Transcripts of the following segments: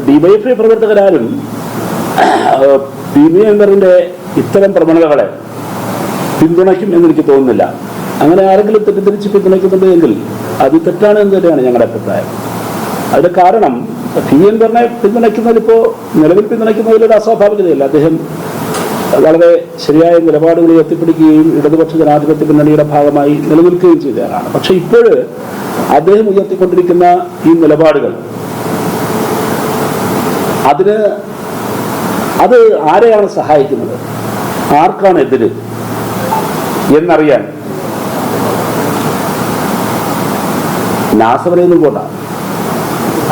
DYFI പ്രവർത്തകരാരും PV. അൻവറിന്റെ ഇത്തരം പ്രവണതകളെ പിന്തുണയ്ക്കും എന്നെനിക്ക് തോന്നുന്നില്ല. അങ്ങനെ ആരെങ്കിലും തെറ്റിദ്ധരിച്ച് പിന്തുണയ്ക്കുന്നുണ്ട് എങ്കിൽ അത് തെറ്റാണ് എന്ന് തന്നെയാണ് ഞങ്ങളുടെ അഭിപ്രായം. അതിന്റെ കാരണം പി.വി. അൻവറിനെ പിന്തുണയ്ക്കുന്നതിലിപ്പോൾ നിലവിൽ പിന്തുണയ്ക്കുന്നതിലൊരു അസ്വാഭാവികതയില്ല. അദ്ദേഹം വളരെ ശരിയായ നിലപാടുകൾ ഉയർത്തിപ്പിടിക്കുകയും ഇടതുപക്ഷ ജനാധിപത്യ മുന്നണിയുടെ ഭാഗമായി നിലനിൽക്കുകയും ചെയ്തയാളാണ്. പക്ഷെ ഇപ്പോൾ അദ്ദേഹം ഉയർത്തിക്കൊണ്ടിരിക്കുന്ന ഈ നിലപാടുകൾ അത് ആരെയാണ് സഹായിക്കുന്നത്, ആർക്കാണ് എതിര് എന്നറിയാൻ നാസവരെയൊന്നും പോണ്ട.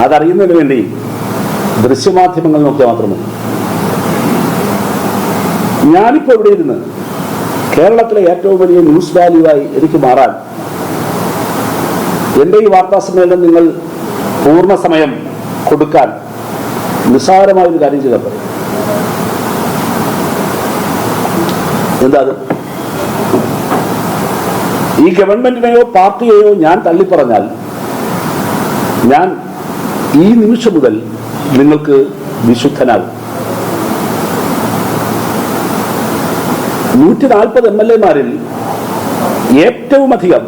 അതറിയുന്നതിന് വേണ്ടി ദൃശ്യമാധ്യമങ്ങൾ നോക്കിയാൽ മാത്രമേ. ഞാനിപ്പോൾ ഇവിടെ ഇരുന്ന് കേരളത്തിലെ ഏറ്റവും വലിയ ന്യൂസ് വാല്യൂവായി എനിക്ക് മാറാൻ എൻ്റെ ഈ വാർത്താ സമ്മേളനം നിങ്ങൾ പൂർണ്ണ സമയം കൊടുക്കാൻ നിസ്സാരമായൊരു കാര്യം ചെയ്തപ്പോൾ എന്താ അത്? ഈ ഗവൺമെന്റിനെയോ പാർട്ടിയെയോ ഞാൻ തള്ളിപ്പറഞ്ഞാൽ ഞാൻ ഈ നിമിഷം മുതൽ നിങ്ങൾക്ക് വിശുദ്ധനാകും. 140 MLA-മാരിൽ ഏറ്റവും അധികം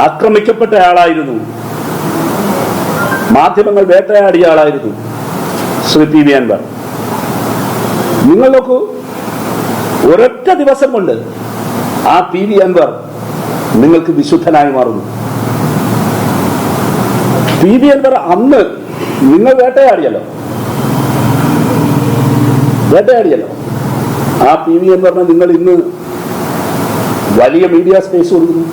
ആക്രമിക്കപ്പെട്ട ആളായിരുന്നു, മാധ്യമങ്ങൾ വേട്ടയാടിയ ആളായിരുന്നു ശ്രീ പി.വി. അൻവർ. നിങ്ങൾ നോക്കൂ, ഒരൊറ്റ ദിവസം കൊണ്ട് ആ പി.വി. അൻവർ നിങ്ങൾക്ക് വിശുദ്ധനായി മാറുന്നു. പി.വി. അൻവർ അന്ന് നിങ്ങൾ വേട്ടയാടിയല്ലോ. ആ പി.വി. അൻവറിനെ നിങ്ങൾ ഇന്ന് വലിയ മീഡിയ സ്പേസ് കൊടുക്കുന്നു.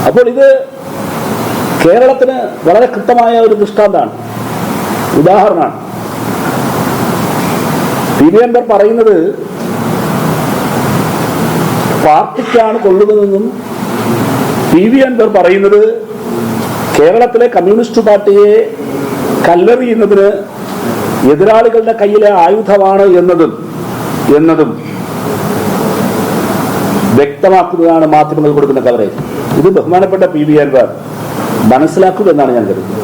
അപ്പോൾ ഇത് കേരളത്തിന് വളരെ കൃത്യമായ ഒരു ദൃഷ്ടാന്തമാണ്, ഉദാഹരണമാണ്. പി.വി. അൻവർ പറയുന്നത് പാർട്ടിക്കാണ് കൊള്ളുന്നതെന്നും പി.വി. അൻവർ പറയുന്നത് കേരളത്തിലെ കമ്മ്യൂണിസ്റ്റ് പാർട്ടിയെ കല്ലെറിയുന്നതിന് എതിരാളികളുടെ കയ്യിലെ ആയുധമാണ് എന്നതും വ്യക്തമാക്കുന്നതാണ് മാധ്യമങ്ങൾ കൊടുക്കുന്ന കവറേജ്. ഇത് ബഹുമാനപ്പെട്ട പി.വി. അൻവർ മനസ്സിലാക്കുമെന്നാണ് ഞാൻ കരുതുന്നത്.